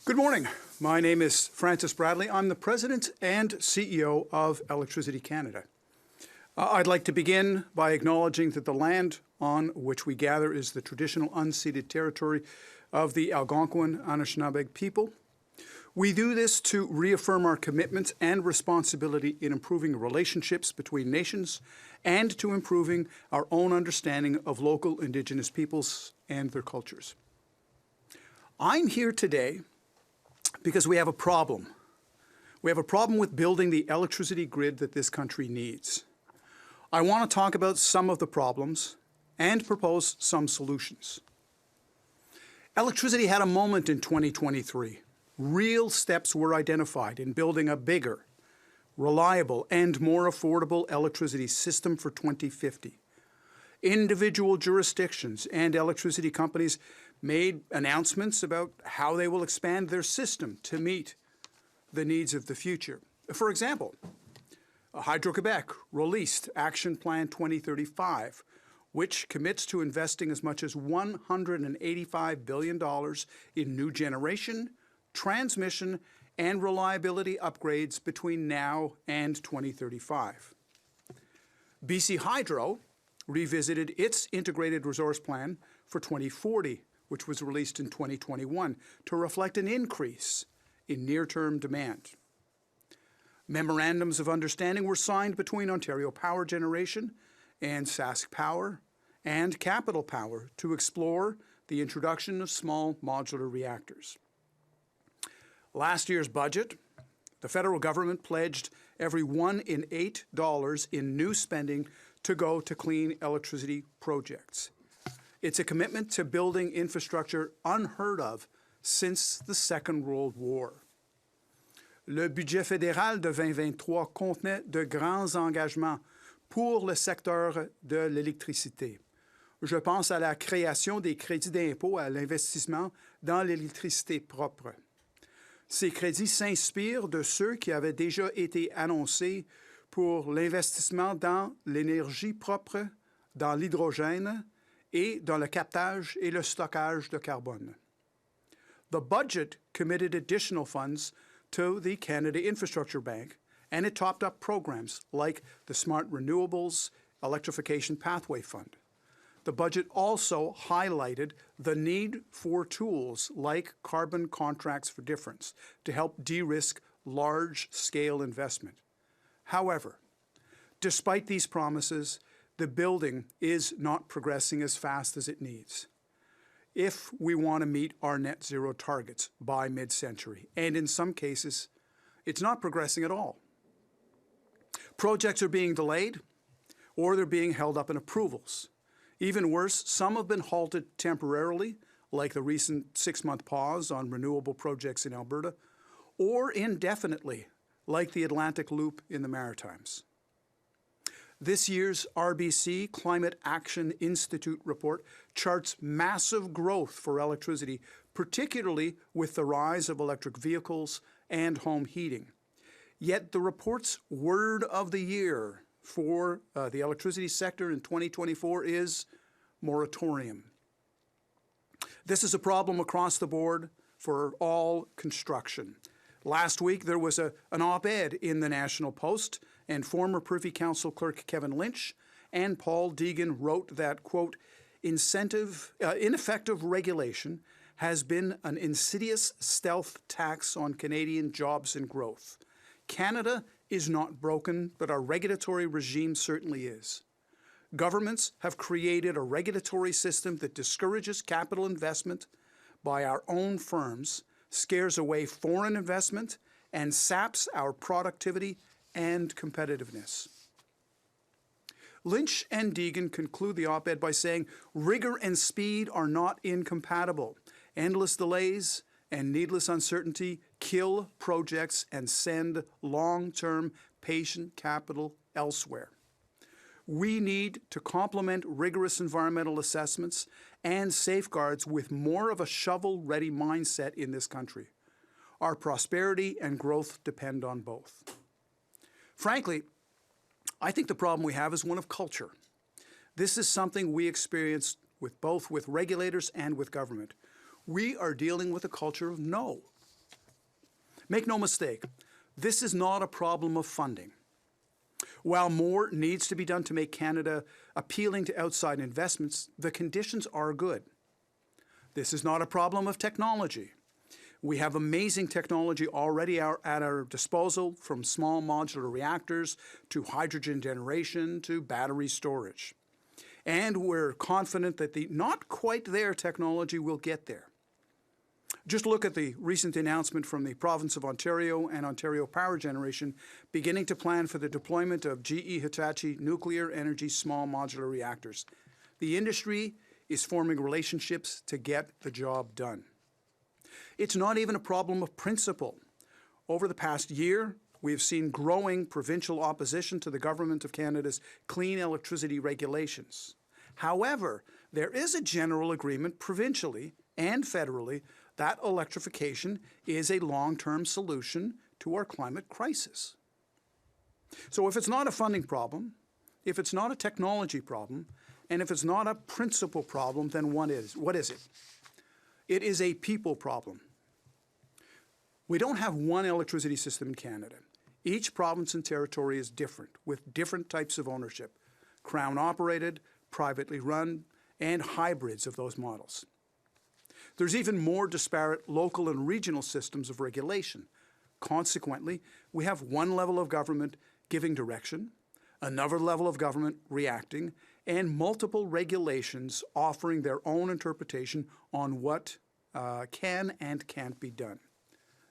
Good morning. My name is Francis Bradley. I'm the President and CEO of Electricity Canada. I'd like to begin by acknowledging that the land on which we gather is the traditional unceded territory of the Algonquin Anishinaabe people. We do this to reaffirm our commitment and responsibility in improving relationships between nations and to improving our own understanding of local Indigenous peoples and their cultures. I'm here today because we have a problem. We have a problem with building the electricity grid that this country needs. I want to talk about some of the problems and propose some solutions. Electricity had a moment in 2023. Real steps were identified in building a bigger, reliable, and more affordable electricity system for 2050. Individual jurisdictions and electricity companies made announcements about how they will expand their system to meet the needs of the future. For example, Hydro-Quebec released Action Plan 2035, which commits to investing as much as $185 billion in new generation, transmission, and reliability upgrades between now and 2035. BC Hydro revisited its Integrated Resource Plan for 2040, which was released in 2021, to reflect an increase in near-term demand. Memorandums of understanding were signed between Ontario Power Generation and Sask Power and Capital Power to explore the introduction of small modular reactors. Last year's budget, the federal government pledged every $1 in $8 in new spending to go to clean electricity projects. It's a commitment to building infrastructure unheard of since the Second World War. Le budget fédéral de 2023 contenait de grands engagements pour le secteur de l'électricité. Je pense à la création des crédits d'impôt à l'investissement dans l'électricité propre. Ces crédits s'inspirent de ceux qui avaient déjà été annoncés pour l'investissement dans l'énergie propre, dans l'hydrogène et dans le captage et le stockage de carbone. The budget committed additional funds to the Canada Infrastructure Bank, and it topped up programs like the Smart Renewables Electrification Pathway Fund. The budget also highlighted the need for tools like carbon contracts for difference to help de-risk large-scale investment. However, despite these promises, the building is not progressing as fast as it needs if we want to meet our net zero targets by mid-century. And in some cases, it's not progressing at all. Projects are being delayed or they're being held up in approvals. Even worse, some have been halted temporarily, like the recent 6-month pause on renewable projects in Alberta, or indefinitely, like the Atlantic Loop in the Maritimes. This year's RBC Climate Action Institute report charts massive growth for electricity, particularly with the rise of electric vehicles and home heating. Yet the report's word of the year for the electricity sector in 2024 is moratorium. This is a problem across the board for all construction. Last week, there was an op-ed in the National Post, and former Privy Council Clerk Kevin Lynch and Paul Deegan wrote that, quote, ineffective regulation has been an insidious stealth tax on Canadian jobs and growth. Canada is not broken, but our regulatory regime certainly is. Governments have created a regulatory system that discourages capital investment by our own firms, scares away foreign investment, and saps our productivity and competitiveness. Lynch and Deegan conclude the op-ed by saying, rigor and speed are not incompatible. Endless delays and needless uncertainty kill projects and send long-term patient capital elsewhere. We need to complement rigorous environmental assessments and safeguards with more of a shovel-ready mindset in this country. Our prosperity and growth depend on both. Frankly, I think the problem we have is one of culture. This is something we experience with both with regulators and with government. We are dealing with a culture of no. Make no mistake, this is not a problem of funding. While more needs to be done to make Canada appealing to outside investments, the conditions are good. This is not a problem of technology. We have amazing technology already at our disposal, from small modular reactors to hydrogen generation to battery storage. And we're confident that the not quite there technology will get there. Just look at the recent announcement from the province of Ontario and Ontario Power Generation beginning to plan for the deployment of GE Hitachi nuclear energy small modular reactors. The industry is forming relationships to get the job done. It's not even a problem of principle. Over the past year, we have seen growing provincial opposition to the Government of Canada's clean electricity regulations. However, there is a general agreement provincially and federally that electrification is a long-term solution to our climate crisis. So if it's not a funding problem, if it's not a technology problem, and if it's not a principle problem, then what is it? It is a people problem. We don't have one electricity system in Canada. Each province and territory is different, with different types of ownership: Crown-operated, privately run, and hybrids of those models. There's even more disparate local and regional systems of regulation. Consequently, we have one level of government giving direction, another level of government reacting, and multiple regulations offering their own interpretation on what can and can't be done.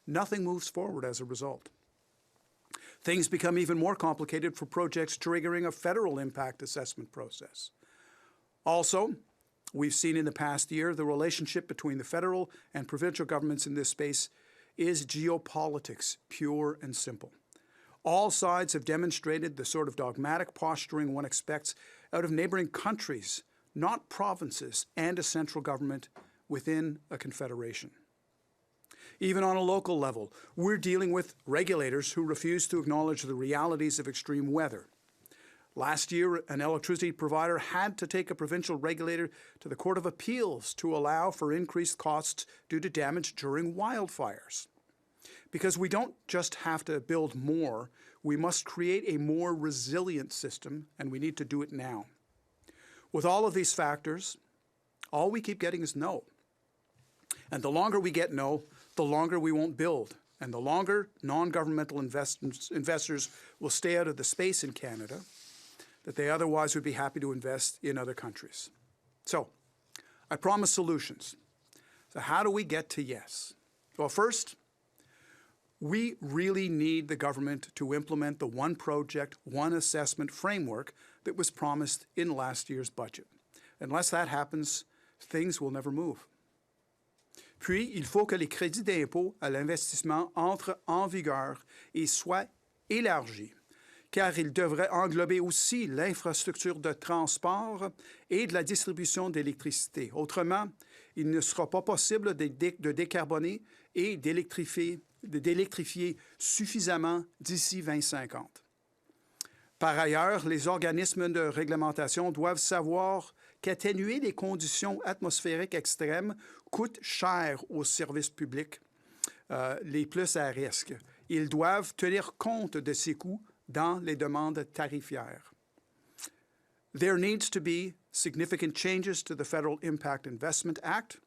Nothing moves forward as a result. Things become even more complicated for projects triggering a federal impact assessment process. Also, we've seen in the past year the relationship between the federal and provincial governments in this space is geopolitics, pure and simple. All sides have demonstrated the sort of dogmatic posturing one expects out of neighboring countries, not provinces and a central government within a confederation. Even on a local level, we're dealing with regulators who refuse to acknowledge the realities of extreme weather. Last year, an electricity provider had to take a provincial regulator to the Court of Appeals to allow for increased costs due to damage during wildfires. Because we don't just have to build more, we must create a more resilient system, and we need to do it now. With all of these factors, all we keep getting is no. And the longer we get no, the longer we won't build, and the longer non-governmental investors will stay out of the space in Canada that they otherwise would be happy to invest in other countries. So, I promise solutions. So how do we get to yes? Well, first, we really need the government to implement the one project, one assessment framework that was promised in last year's budget. Unless that happens, things will never move. Puis, il faut que les crédits d'impôt à l'investissement entrent en vigueur et soient élargis, car ils devraient englober aussi l'infrastructure de transport et de la distribution d'électricité. Autrement, il ne sera pas possible de décarboner et d'électrifier suffisamment d'ici 2050. Par ailleurs, les organismes de réglementation doivent savoir qu'atténuer les conditions atmosphériques extrêmes coûte cher aux services publics les plus à risque. Ils doivent tenir compte de ces coûts dans les demandes tarifaires. There needs to be significant changes to the Federal Impact Investment Act.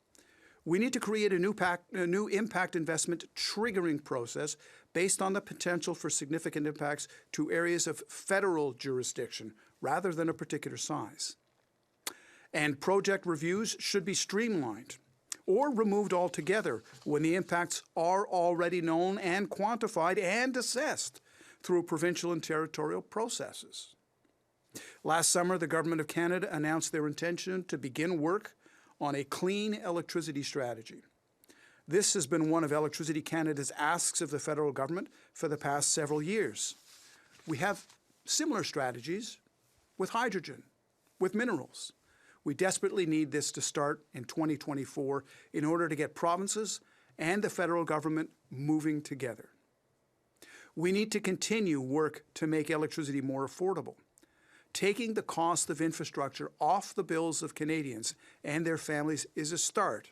We need to create a new impact investment triggering process based on the potential for significant impacts to areas of federal jurisdiction rather than a particular size. And project reviews should be streamlined or removed altogether when the impacts are already known and quantified and assessed through provincial and territorial processes. Last summer, the Government of Canada announced their intention to begin work on a clean electricity strategy. This has been one of Electricity Canada's asks of the federal government for the past several years. We have similar strategies with hydrogen, with minerals. We desperately need this to start in 2024 in order to get provinces and the federal government moving together. We need to continue work to make electricity more affordable. Taking the cost of infrastructure off the bills of Canadians and their families is a start.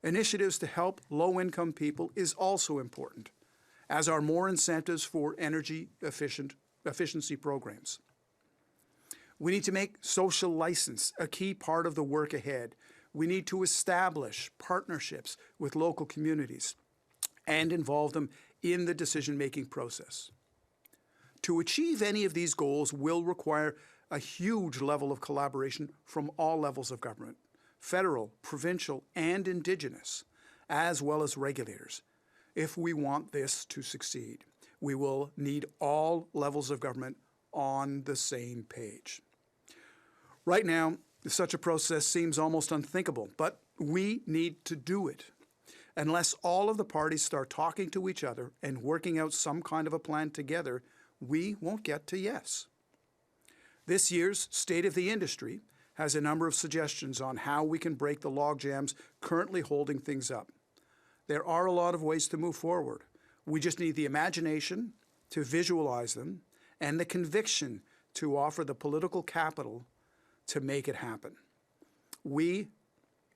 Initiatives to help low-income people is also important. as are more incentives for energy efficiency programs. We need to make social license a key part of the work ahead. We need to establish partnerships with local communities and involve them in the decision-making process. To achieve any of these goals will require a huge level of collaboration from all levels of government, federal, provincial, and Indigenous, as well as regulators. If we want this to succeed, we will need all levels of government on the same page. Right now, such a process seems almost unthinkable, but we need to do it. Unless all of the parties start talking to each other and working out some kind of a plan together, we won't get to yes. This year's State of the Industry has a number of suggestions on how we can break the logjams currently holding things up. There are a lot of ways to move forward. We just need the imagination to visualize them and the conviction to offer the political capital to make it happen. We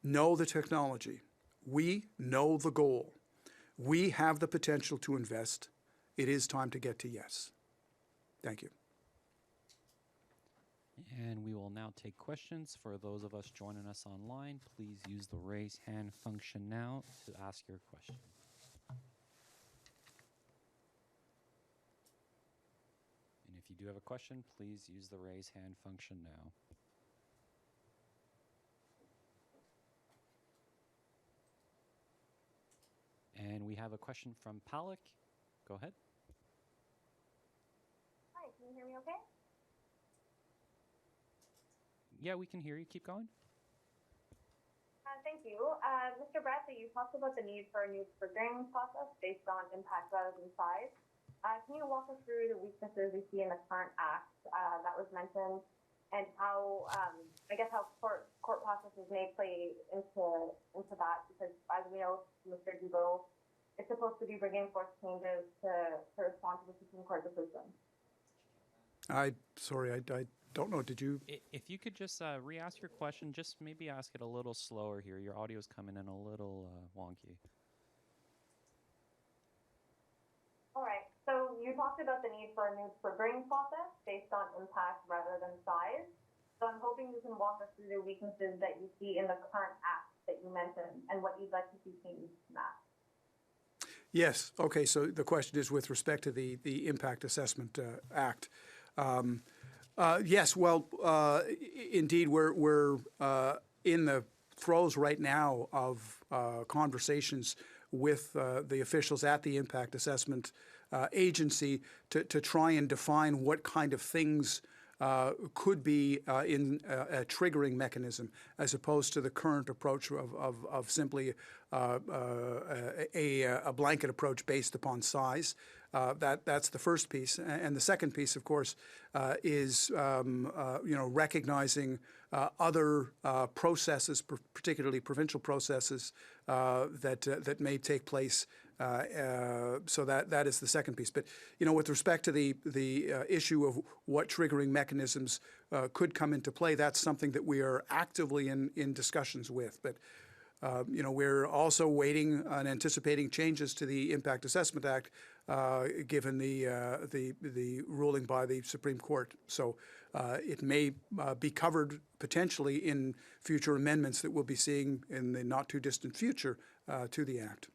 know the technology. We know the goal. We have the potential to invest. It is time to get to yes. Thank you. And we will now take questions. For those of us joining us online, please use the raise hand function now to ask your question. And if you do have a question, please use the raise hand function now. And we have a question from Palak. Go ahead. Hi, can you hear me okay? Yeah, we can hear you. Keep going. Thank you. Mr. Bradley, you talked about the need for a new triggering process based on impact rather than size. Can you walk us through the weaknesses we see in the current act that was mentioned, and how, I guess, how court processes may play into that? Because as we know, Mr. Dubois is supposed to be bringing forth changes to respond to the Supreme Court decision. Sorry, I don't know. Did you? If you could just re-ask your question, just maybe ask it a little slower here. Your audio is coming in a little wonky. All right. So you talked about the need for a new triggering process based on impact rather than size. So I'm hoping you can walk us through the weaknesses that you see in the current act that you mentioned and what you'd like to see changed in that. Yes. Okay. So the question is with respect to the Impact Assessment Act. Yes. Well, indeed, we're in the throes right now of conversations with the officials at the Impact Assessment Agency to try and define what kind of things could be in a triggering mechanism, as opposed to the current approach of simply a blanket approach based upon size. That's the first piece, and the second piece, of course, is recognizing other processes, particularly provincial processes that may take place. So that is the second piece. But with respect to the issue of what triggering mechanisms could come into play, that's something that we are actively in discussions with. But we're also waiting and anticipating changes to the Impact Assessment Act, given the ruling by the Supreme Court. So it may be covered potentially in future amendments that we'll be seeing in the not too distant future to the Act.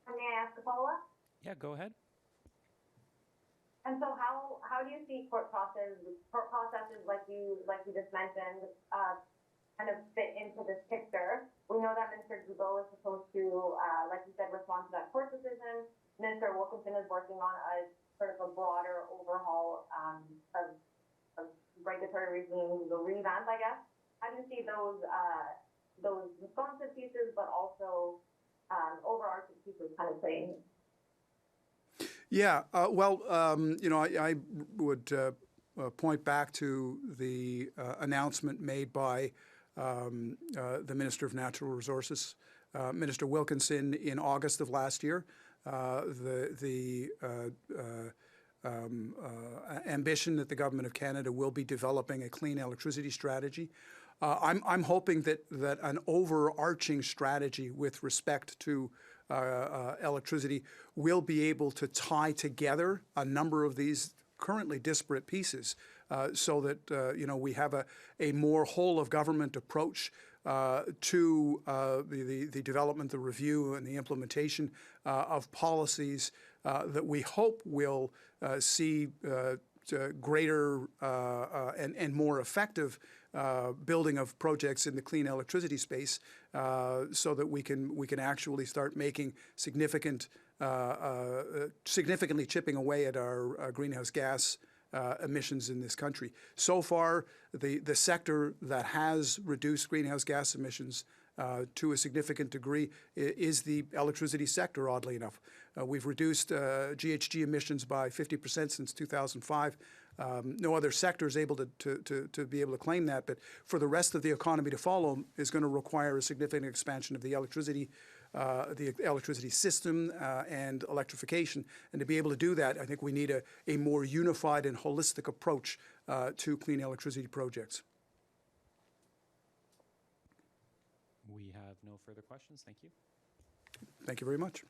May I ask a follow-up? Yeah, go ahead. And so how do you see court processes like you just mentioned kind of fit into this picture? We know that Mr. Dubois is supposed to, like you said, respond to that court decision. Minister Wilkinson is working on a sort of a broader overhaul of regulatory regime, the revamp, I guess. How do you see those responsive pieces, but also overarching pieces kind of playing? Yeah, I would point back to the announcement made by the Minister of Natural Resources, Minister Wilkinson, in August of last year. The ambition that the Government of Canada will be developing a clean electricity strategy. I'm hoping that an overarching strategy with respect to electricity will be able to tie together a number of these currently disparate pieces, so that we have a more whole of government approach to the development, the review, and the implementation of policies that we hope will see greater and more effective building of projects in the clean electricity space, so that we can actually start making significantly chipping away at our greenhouse gas emissions in this country. So far, the sector that has reduced greenhouse gas emissions to a significant degree is the electricity sector, oddly enough. We've reduced GHG emissions by 50% since 2005. No other sector is able to be able to claim that, but for the rest of the economy to follow is going to require a significant expansion of the electricity system and electrification. And to be able to do that, I think we need a more unified and holistic approach to clean electricity projects. We have no further questions. Thank you. Thank you very much.